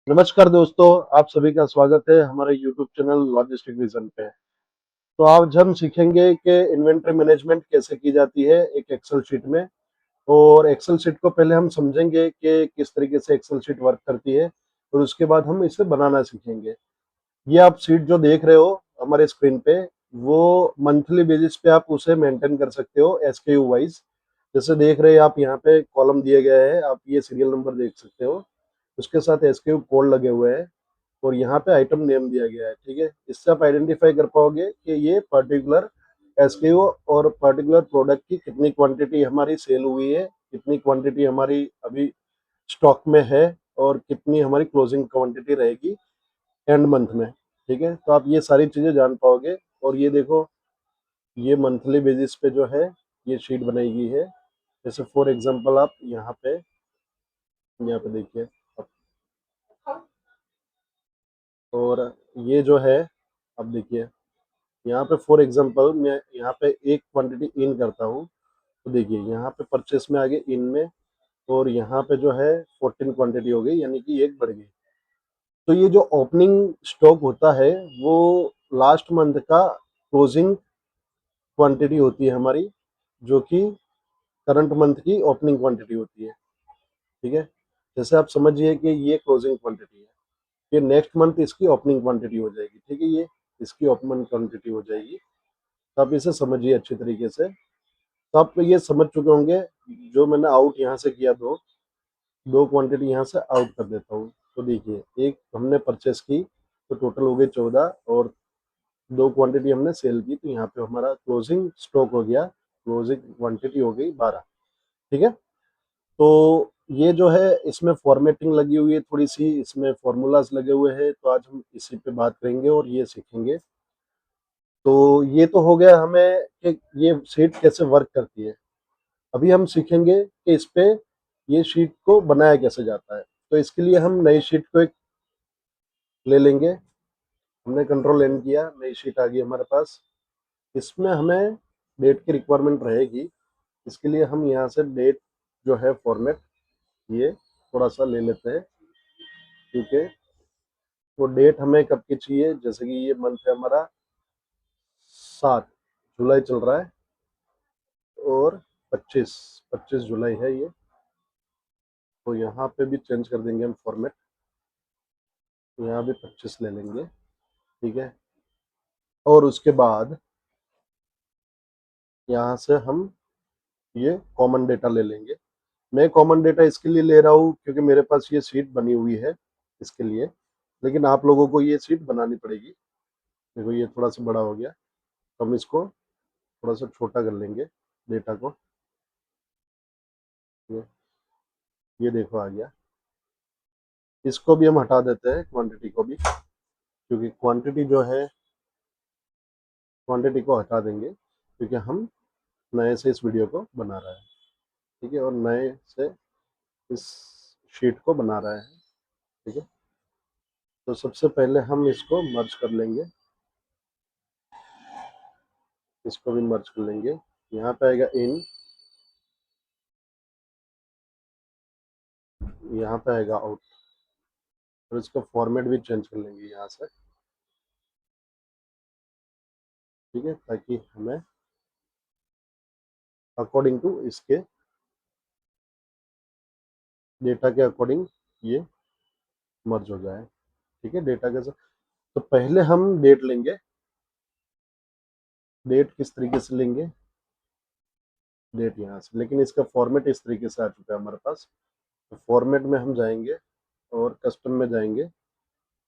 नमस्कार दोस्तों, आप सभी का स्वागत है हमारे यूट्यूब चैनल लॉजिस्टिक विजन पे। तो आज हम सीखेंगे कि इन्वेंटरी मैनेजमेंट कैसे की जाती है एक एक्सेल शीट में। और एक्सेल शीट को पहले हम समझेंगे कि किस तरीके से एक्सेल शीट वर्क करती है और उसके बाद हम इसे बनाना सीखेंगे। ये आप शीट जो देख रहे हो हमारे स्क्रीन पे, वो मंथली बेसिस पे आप उसे मेंटेन कर सकते हो एसकेयू वाइज। जैसे देख रहे हैं आप, यहाँ पे कॉलम दिए गए हैं, आप ये सीरियल नंबर देख सकते हो, उसके साथ एसकेयू कोड लगे हुए हैं और यहाँ पे आइटम नेम दिया गया है। ठीक है, इससे आप आइडेंटिफाई कर पाओगे कि ये पर्टिकुलर एसकेयू और पर्टिकुलर प्रोडक्ट की कितनी क्वांटिटी हमारी सेल हुई है, कितनी क्वांटिटी हमारी अभी स्टॉक में है और कितनी हमारी क्लोजिंग क्वांटिटी रहेगी एंड मंथ में। ठीक है, तो आप ये सारी चीजें जान पाओगे। और ये देखो, ये मंथली बेसिस पे जो है ये शीट बनाई गई है। जैसे फॉर एग्जांपल आप यहाँ पे देखिए। और ये जो है, अब देखिए, यहाँ पे फॉर एग्जांपल मैं यहाँ पे एक क्वांटिटी इन करता हूँ, तो देखिए यहाँ पे परचेस में आ गए इन में, और यहाँ पे जो है 14 क्वांटिटी हो गई, यानी कि एक बढ़ गई। तो ये जो ओपनिंग स्टॉक होता है वो लास्ट मंथ का क्लोजिंग क्वांटिटी होती है हमारी, जो कि करंट मंथ की ओपनिंग क्वांटिटी होती है। ठीक है, जैसे आप समझिए कि ये क्लोजिंग क्वांटिटी है, ये नेक्स्ट मंथ इसकी ओपनिंग क्वांटिटी हो जाएगी। ठीक है, ये इसकी ओपनिंग क्वांटिटी हो जाएगी। तो आप इसे समझिए अच्छी तरीके से। तो आप ये समझ चुके होंगे, जो मैंने आउट यहाँ से किया, दो दो क्वांटिटी यहाँ से आउट कर देता हूँ। तो देखिए, एक हमने परचेस की तो टोटल हो गए 14, और दो क्वांटिटी हमने सेल की तो यहाँ पे हमारा क्लोजिंग स्टॉक हो गया, क्लोजिंग क्वांटिटी हो गई 12। ठीक है, तो ये जो है इसमें फॉर्मेटिंग लगी हुई है, थोड़ी सी इसमें फॉर्मूलाज लगे हुए हैं, तो आज हम इसी पे बात करेंगे और ये सीखेंगे। तो ये तो हो गया हमें कि ये शीट कैसे वर्क करती है। अभी हम सीखेंगे कि इस पे ये शीट को बनाया कैसे जाता है। तो इसके लिए हम नई शीट को एक ले लेंगे। हमने कंट्रोल एन किया, नई शीट आ गई हमारे पास। इसमें हमें डेट की रिक्वायरमेंट रहेगी। इसके लिए हम यहाँ से डेट जो है फॉर्मेट, ये थोड़ा सा ले लेते हैं, क्योंकि वो डेट हमें कब की चाहिए। जैसे कि ये मंथ है हमारा 7 जुलाई चल रहा है, और 25 जुलाई है ये। तो यहाँ पे भी चेंज कर देंगे हम फॉर्मेट, तो यहाँ भी 25 ले लेंगे। ठीक है, और उसके बाद यहाँ से हम ये कॉमन डेटा ले लेंगे। मैं कॉमन डेटा इसके लिए ले रहा हूँ क्योंकि मेरे पास ये शीट बनी हुई है इसके लिए, लेकिन आप लोगों को ये शीट बनानी पड़ेगी। देखो, ये थोड़ा सा बड़ा हो गया, तो हम इसको थोड़ा सा छोटा कर लेंगे डेटा को। ये देखो आ गया। इसको भी हम हटा देते हैं, क्वांटिटी को भी, क्योंकि क्वांटिटी जो है, क्वांटिटी को हटा देंगे क्योंकि हम नए से इस वीडियो को बना रहे हैं। ठीक है, और नए से इस शीट को बना रहे हैं। ठीक है, तो सबसे पहले हम इसको मर्ज कर लेंगे, इसको भी मर्ज कर लेंगे। यहाँ पे आएगा इन, यहाँ पे आएगा आउट, और इसका फॉर्मेट भी चेंज कर लेंगे यहाँ से। ठीक है, ताकि हमें अकॉर्डिंग टू इसके डेटा के अकॉर्डिंग ये मर्ज हो जाए। ठीक है, डेटा के साथ। तो पहले हम डेट लेंगे। डेट किस तरीके से लेंगे, डेट यहाँ से, लेकिन इसका फॉर्मेट इस तरीके से आ चुका है हमारे पास। तो फॉर्मेट में हम जाएंगे और कस्टम में जाएंगे।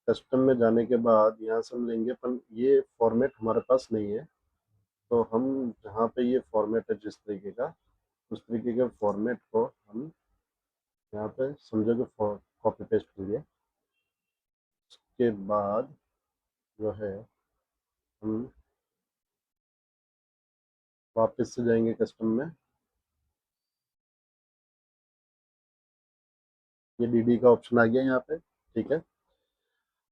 कस्टम में जाने के बाद यहाँ से हम लेंगे, पर ये फॉर्मेट हमारे पास नहीं है। तो हम जहाँ पे ये फॉर्मेट है जिस तरीके का, उस तरीके के फॉर्मेट को हम यहाँ पे समझो कि कॉपी पेस्ट कर लिया। उसके बाद जो है हम वापस से जाएंगे कस्टम में। ये डीडी का ऑप्शन आ गया यहाँ पे। ठीक है,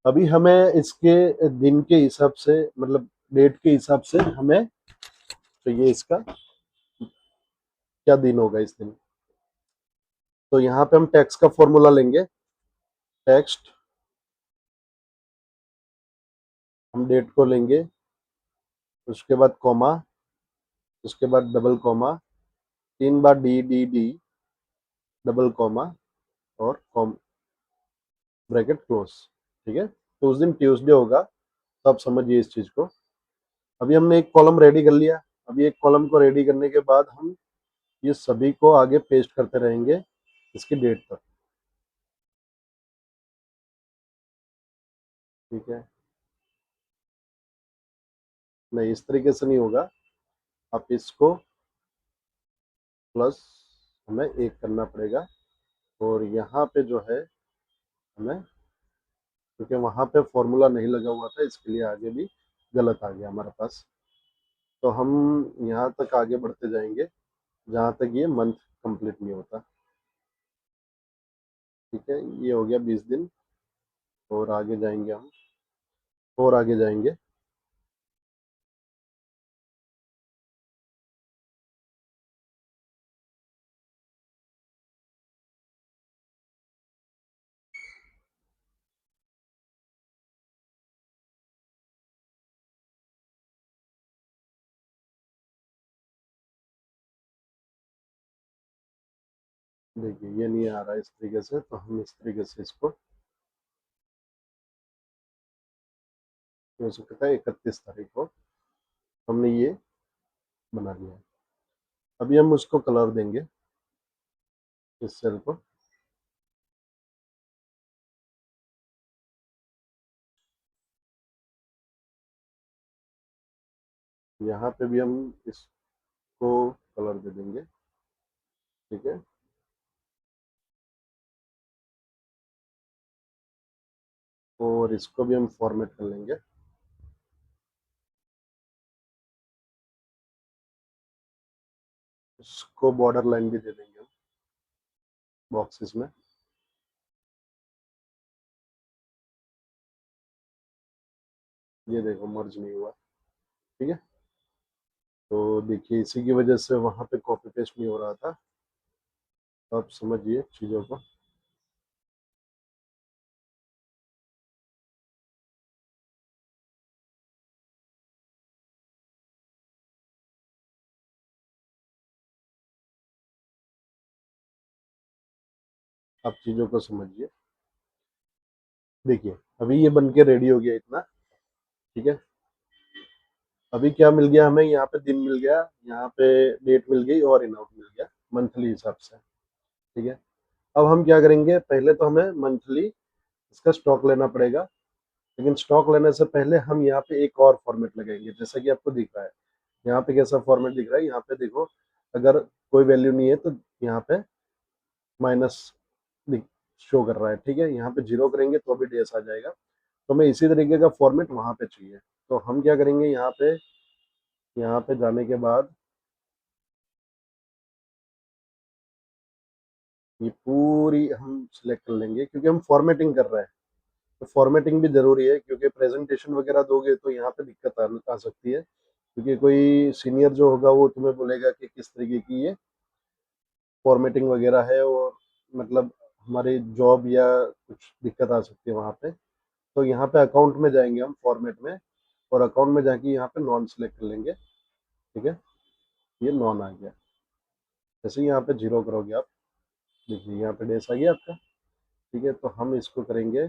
अभी हमें इसके दिन के हिसाब से, मतलब डेट के हिसाब से हमें चाहिए इसका क्या दिन होगा इस दिन। तो यहाँ पे हम टैक्स का फॉर्मूला लेंगे। टेक्स्ट हम डेट को लेंगे, उसके बाद कॉमा, उसके बाद डबल कॉमा, 3 बार D D D, double comma और कॉम, ब्रैकेट क्लोज। ठीक है, तो उस दिन ट्यूसडे होगा, तो आप समझिए इस चीज को। अभी हमने एक कॉलम रेडी कर लिया। अभी एक कॉलम को रेडी करने के बाद हम ये सभी को आगे पेस्ट करते रहेंगे इसकी डेट तक। ठीक है, नहीं इस तरीके से नहीं होगा, आप इसको प्लस हमें एक करना पड़ेगा, और यहाँ पे जो है हमें, क्योंकि वहाँ पे फॉर्मूला नहीं लगा हुआ था, इसके लिए आगे भी गलत आ गया हमारे पास। तो हम यहाँ तक आगे बढ़ते जाएंगे जहाँ तक ये मंथ कंप्लीट नहीं होता। ठीक है, ये हो गया 20 दिन, और आगे जाएंगे हम, और आगे जाएंगे। देखिए ये नहीं आ रहा है इस तरीके से, तो हम इस तरीके से इसको, हो सकता है 31 तारीख को हमने ये बना लिया है। अभी हम उसको कलर देंगे इस सेल को। यहाँ पे भी हम इसको कलर दे देंगे। ठीक है, और इसको भी हम फॉर्मेट कर लेंगे। इसको बॉर्डर लाइन भी दे देंगे हम बॉक्सेस में। ये देखो मर्ज नहीं हुआ। ठीक है, तो देखिए इसी की वजह से वहाँ पे कॉपी पेस्ट नहीं हो रहा था, तो आप समझिए चीज़ों को। आप चीज़ों को समझिए। देखिए अभी ये बन के रेडी हो गया इतना। ठीक है, अभी क्या मिल गया हमें, यहाँ पे दिन मिल गया, यहाँ पे डेट मिल गई, और इन आउट मिल गया मंथली हिसाब से। ठीक है, अब हम क्या करेंगे, पहले तो हमें मंथली इसका स्टॉक लेना पड़ेगा, लेकिन स्टॉक लेने से पहले हम यहाँ पे एक और फॉर्मेट लगाएंगे, जैसा कि आपको दिख रहा है। यहाँ पे कैसा फॉर्मेट दिख रहा है, यहाँ पे देखो, अगर कोई वैल्यू नहीं है तो यहाँ पे माइनस शो कर रहा है। ठीक है, यहाँ पे जीरो करेंगे तो भी डेस आ जाएगा। तो हमें इसी तरीके का फॉर्मेट वहाँ पे चाहिए। तो हम क्या करेंगे, यहाँ पे जाने के बाद ये पूरी हम सिलेक्ट कर लेंगे, क्योंकि हम फॉर्मेटिंग कर रहे हैं। तो फॉर्मेटिंग भी जरूरी है, क्योंकि प्रेजेंटेशन वगैरह दोगे तो यहाँ पे दिक्कत आ सकती है, क्योंकि कोई सीनियर जो होगा वो तुम्हें बोलेगा कि किस तरीके की ये फॉर्मेटिंग वगैरह है, और मतलब हमारी जॉब या कुछ दिक्कत आ सकती है वहाँ पे। तो यहाँ पे अकाउंट में जाएंगे हम, फॉर्मेट में, और अकाउंट में जाके यहाँ पे नॉन सेलेक्ट कर लेंगे। ठीक है, ये नॉन आ गया। जैसे ही यहाँ पे जीरो करोगे आप, देखिए यहाँ पे डेस आ गया आपका। ठीक है, तो हम इसको करेंगे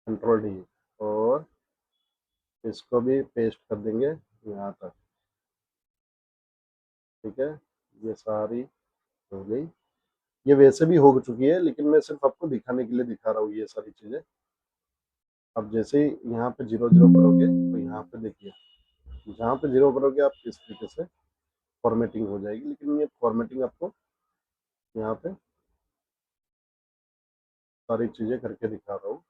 कंट्रोल डी, और इसको भी पेस्ट कर देंगे यहाँ तक। ठीक है, ये सारी हो गई। ये वैसे भी हो चुकी है, लेकिन मैं सिर्फ आपको दिखाने के लिए दिखा रहा हूँ ये सारी चीज़ें। अब जैसे ही यहाँ पे जीरो जीरो करोगे तो यहाँ पे देखिए, जहाँ पे जीरो करोगे आप इस तरीके से फॉर्मेटिंग हो जाएगी, लेकिन ये फॉर्मेटिंग आपको यहाँ पे सारी चीज़ें करके दिखा रहा हूँ।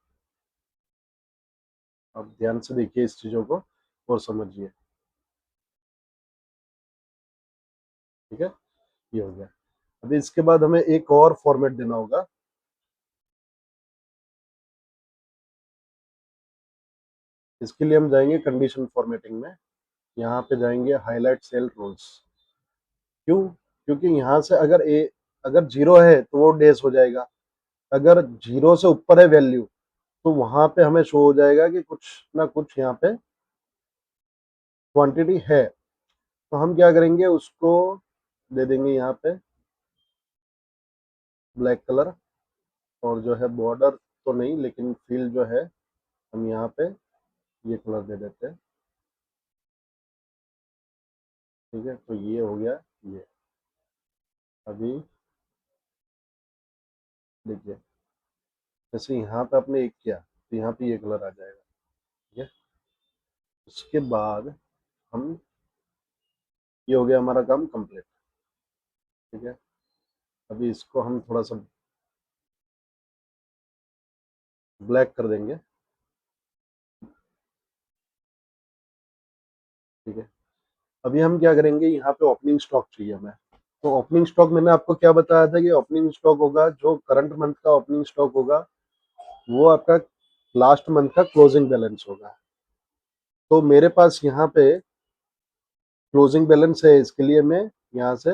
आप ध्यान से देखिए इस चीज़ों को और समझिए। ठीक है, ये हो गया। अभी इसके बाद हमें एक और फॉर्मेट देना होगा। इसके लिए हम जाएंगे कंडीशन फॉर्मेटिंग में, यहाँ पे जाएंगे हाईलाइट सेल रूल्स। क्यों? क्योंकि यहाँ से अगर जीरो है तो वो डेज हो जाएगा, अगर जीरो से ऊपर है वैल्यू तो वहाँ पे हमें शो हो जाएगा कि कुछ ना कुछ यहाँ पे क्वांटिटी है। तो हम क्या करेंगे, उसको दे देंगे यहाँ पे ब्लैक कलर, और जो है बॉर्डर तो नहीं, लेकिन फील जो है हम यहाँ पे ये कलर दे देते हैं। ठीक है, तो ये हो गया। ये अभी देखिए, जैसे यहाँ पे आपने एक किया तो यहाँ पे ये कलर आ जाएगा। ठीक है, उसके बाद हम, ये हो गया हमारा काम कंप्लीट। ठीक है, अभी इसको हम थोड़ा सा ब्लैक कर देंगे। ठीक है, अभी हम क्या करेंगे, यहाँ पे ओपनिंग स्टॉक चाहिए हमें। तो ओपनिंग स्टॉक मैंने आपको क्या बताया था कि ओपनिंग स्टॉक होगा, जो करंट मंथ का ओपनिंग स्टॉक होगा वो आपका लास्ट मंथ का क्लोजिंग बैलेंस होगा। तो मेरे पास यहाँ पे क्लोजिंग बैलेंस है, इसके लिए मैं यहाँ से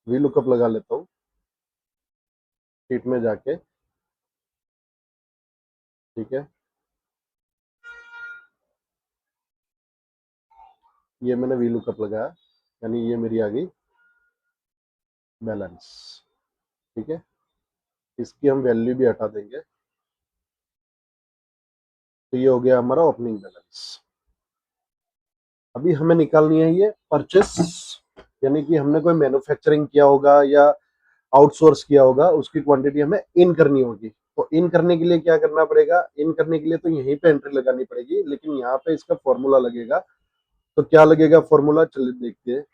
वी लुकअप लगा लेता हूँ शीट में जाके। ठीक है, ये मैंने वी लुकअप लगाया, यानी ये मेरी आ गई बैलेंस। ठीक है, इसकी हम वैल्यू भी हटा देंगे, तो ये हो गया हमारा ओपनिंग बैलेंस। अभी हमें निकालनी है ये परचेस, यानी कि हमने कोई मैन्युफैक्चरिंग किया होगा या आउटसोर्स किया होगा, उसकी क्वांटिटी हमें इन करनी होगी। तो इन करने के लिए क्या करना पड़ेगा, इन करने के लिए तो यहीं पे एंट्री लगानी पड़ेगी, लेकिन यहाँ पे इसका फॉर्मूला लगेगा। तो क्या लगेगा फॉर्मूला, चलिए देखते हैं।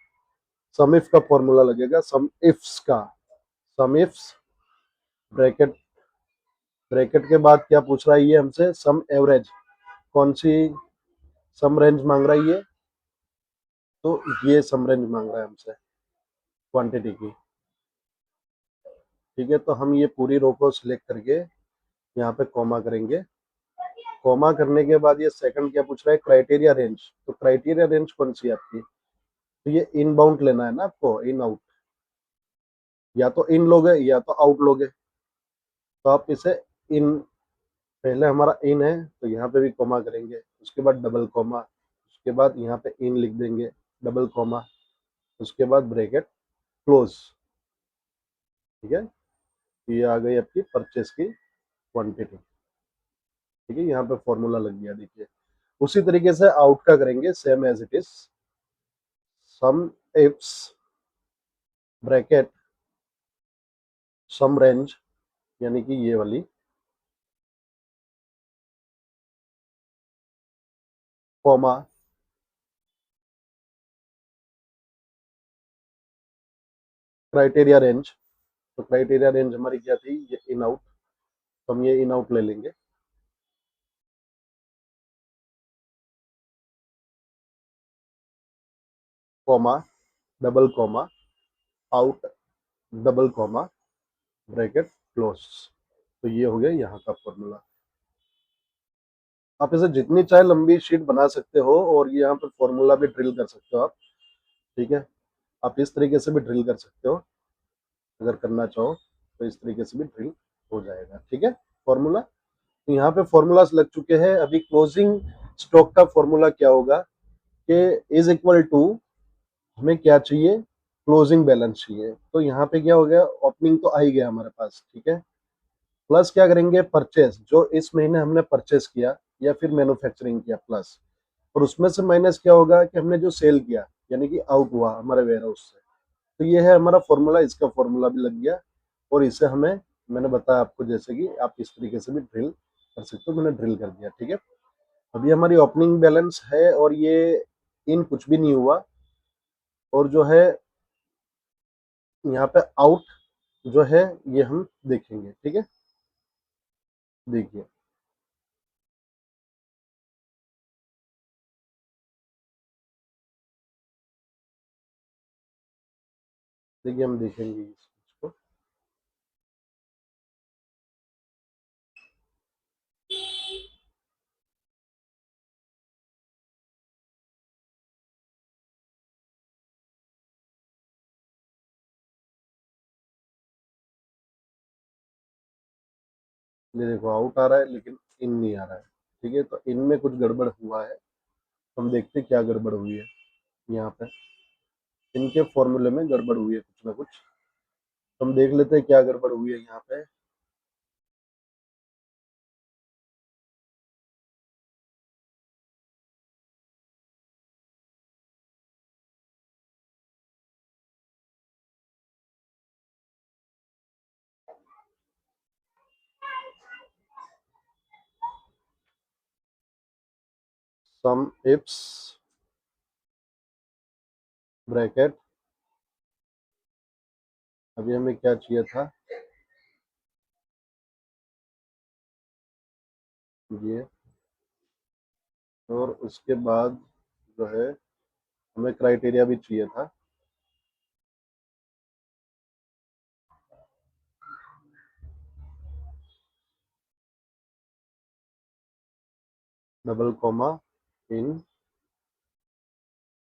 सम इफ का फॉर्मूला लगेगा, सम इफ्स का। सम इफ्स ब्रैकेट, ब्रैकेट के बाद क्या पूछ रहा है ये हमसे, सम एवरेज। कौन सी सम रेंज मांग रहा है ये, तो ये सम रेंज मांग रहा है हमसे क्वांटिटी की। ठीक है, तो हम ये पूरी रो को सिलेक्ट करके यहाँ पे कॉमा करेंगे। कॉमा करने के बाद ये सेकंड क्या पूछ रहा है, क्राइटेरिया रेंज। तो क्राइटेरिया रेंज कौन सी है आपकी, तो ये इनबाउंड लेना है ना आपको, इन आउट। या तो इन लोगे या तो आउट लोगे, तो आप इसे इन, पहले हमारा इन है तो यहाँ पे भी कॉमा करेंगे, उसके बाद डबल कॉमा, उसके बाद यहाँ पे इन लिख देंगे, डबल कॉमा, उसके बाद ब्रैकेट क्लोज। ठीक है, ये आ गई आपकी परचेस की क्वांटिटी। ठीक है, यहाँ पे फॉर्मूला लग गया देखिए। उसी तरीके से आउट का करेंगे, same as it is. Sum ifs bracket sum range, यानी कि ये वाली, कॉमा क्राइटेरिया रेंज। तो क्राइटेरिया रेंज हमारी क्या थी, ये इन आउट। तो हम ये इन आउट ले लेंगे, comma double comma out, double comma bracket close. तो ये हो गया यहाँ का फॉर्मूला। आप इसे जितनी चाहे लंबी शीट बना सकते हो, और ये यहाँ पे फॉर्मूला भी ड्रिल कर सकते हो आप। ठीक है, आप इस तरीके से भी ड्रिल कर सकते हो, अगर करना चाहो तो इस तरीके से भी ड्रिल हो जाएगा। ठीक है, फॉर्मूला, तो यहाँ पे फॉर्मूलाज लग चुके हैं। अभी क्लोजिंग स्टॉक का फॉर्मूला क्या होगा कि इज इक्वल टू, हमें क्या चाहिए, क्लोजिंग बैलेंस चाहिए। तो यहाँ पे क्या हो गया, ओपनिंग तो आ ही गया हमारे पास। ठीक है, प्लस क्या करेंगे, परचेस, जो इस महीने हमने परचेस किया या फिर मैन्युफैक्चरिंग किया, प्लस, और उसमें से माइनस क्या होगा कि हमने जो सेल किया, यानी कि आउट हुआ हमारे वेयर हाउस से। तो ये है हमारा फॉर्मूला, इसका फॉर्मूला भी लग गया। और इसे हमें, मैंने बताया आपको जैसे कि आप इस तरीके से भी ड्रिल कर सकते हो, मैंने ड्रिल कर दिया। ठीक है, अभी हमारी ओपनिंग बैलेंस है, और ये इन कुछ भी नहीं हुआ। और जो है यहाँ पे आउट जो है, ये हम देखेंगे। ठीक है, देखिए, देखिए हम देखेंगे इस चीज को। ये देखो आउट आ रहा है लेकिन इन नहीं आ रहा है। ठीक है, तो इनमें कुछ गड़बड़ हुआ है। हम देखते हैं क्या गड़बड़ हुई है यहाँ पे। इनके फॉर्मूले में गड़बड़ हुई है कुछ ना कुछ। हम देख लेते हैं क्या गड़बड़ हुई है यहाँ पे। सम इप्स ब्रैकेट, अभी हमें क्या चाहिए था, ये, और उसके बाद जो है हमें क्राइटेरिया भी चाहिए था। Double comma in,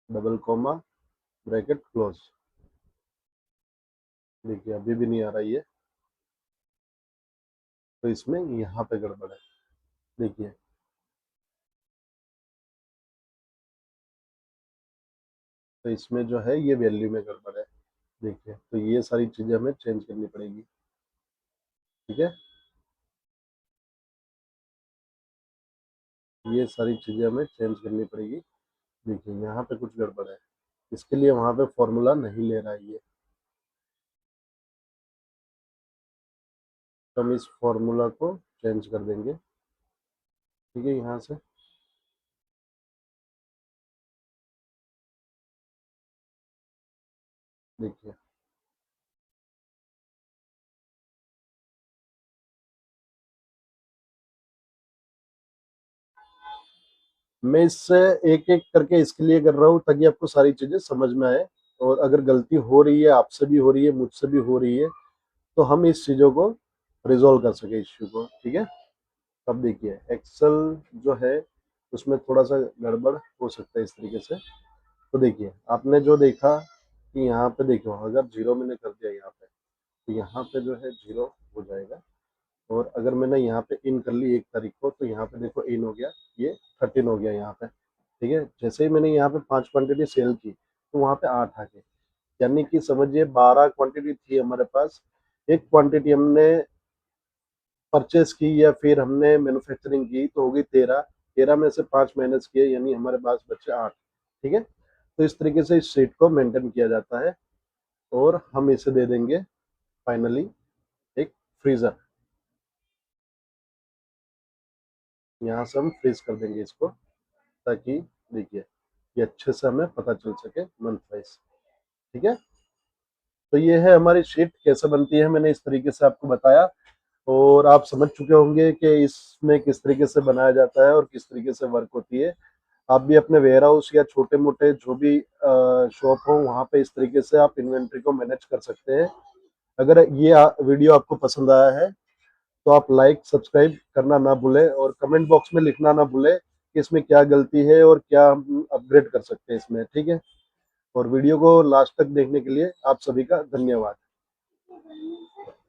double comma bracket close. देखिए अभी भी नहीं आ रहा ये, तो इसमें यहाँ पे गड़बड़ है। देखिए तो इसमें जो है ये वैल्यू में गड़बड़ है। देखिए तो ये सारी चीजें हमें चेंज करनी पड़ेगी। ठीक है, ये सारी चीजें हमें चेंज करनी पड़ेगी। देखिए यहाँ पे कुछ गड़बड़ है, इसके लिए वहां पे फॉर्मूला नहीं ले रहा है ये। तो हम इस फॉर्मूला को चेंज कर देंगे। ठीक है, यहाँ से देखिए मैं इससे एक एक करके इसके लिए कर रहा हूँ ताकि आपको सारी चीजें समझ में आए। और अगर गलती हो रही है, आपसे भी हो रही है, मुझसे भी हो रही है, तो हम इस चीजों को रिजोल्व कर सके इश्यू को। ठीक है, अब देखिए एक्सेल जो है उसमें थोड़ा सा गड़बड़ हो सकता है इस तरीके से। तो देखिए आपने जो देखा कि यहाँ पे देखो अगर जीरो मैंने कर दिया यहाँ पे, तो यहाँ पे जो है जीरो हो जाएगा। और अगर मैंने यहाँ पे इन कर ली 1 तारीख को, तो यहाँ पे देखो इन हो गया, ये 13 हो गया यहाँ पे। ठीक है, जैसे ही मैंने यहाँ पे 5 क्वांटिटी सेल की तो वहाँ पे 8 आ गए। यानी कि समझिए 12 क्वांटिटी थी हमारे पास, एक क्वांटिटी हमने परचेस की या फिर हमने मैन्युफैक्चरिंग की तो हो गई 13। 13 में से 5 माइनस किए यानी हमारे पास बचे 8। ठीक है, तो इस तरीके से इस शीट को मेंटेन किया जाता है। और हम इसे दे देंगे फाइनली एक फ्रीजर। यहाँ से हम फ्रीज कर देंगे इसको, ताकि देखिए ये अच्छे से हमें पता चल सके मंथ वाइज। ठीक है, तो ये है हमारी शीट कैसे बनती है, मैंने इस तरीके से आपको बताया। और आप समझ चुके होंगे कि इसमें किस तरीके से बनाया जाता है और किस तरीके से वर्क होती है। आप भी अपने वेयर हाउस या छोटे मोटे जो भी शॉप हो वहाँ पे इस तरीके से आप इन्वेंट्री को मैनेज कर सकते हैं। अगर ये वीडियो आपको पसंद आया है तो आप लाइक सब्सक्राइब करना ना भूलें, और कमेंट बॉक्स में लिखना ना भूलें कि इसमें क्या गलती है और क्या हम अपग्रेड कर सकते हैं इसमें। ठीक है, और वीडियो को लास्ट तक देखने के लिए आप सभी का धन्यवाद।